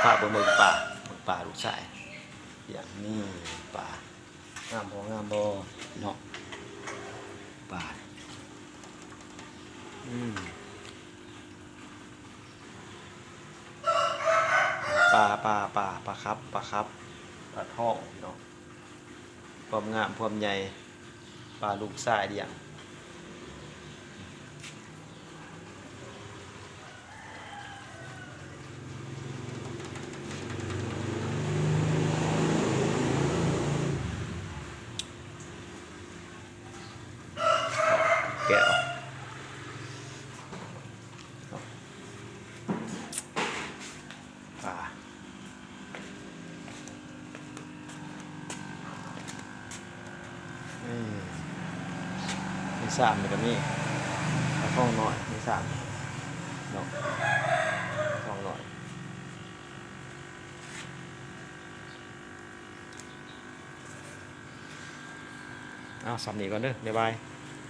ฝากเบิ่งป่าลูกชายอย่างนี้ป่างามบ่เนาะป่าอืมปลาครับปลาท่องเนาะความงามความใหญ่ปลาลูกชายเดียงแก้วปลามีสามนี่ก็มีปลาท่องหน่อยมีสามเนาะท่องหน่อยเอาสำนีก่อนเด้อบ๊ายบาย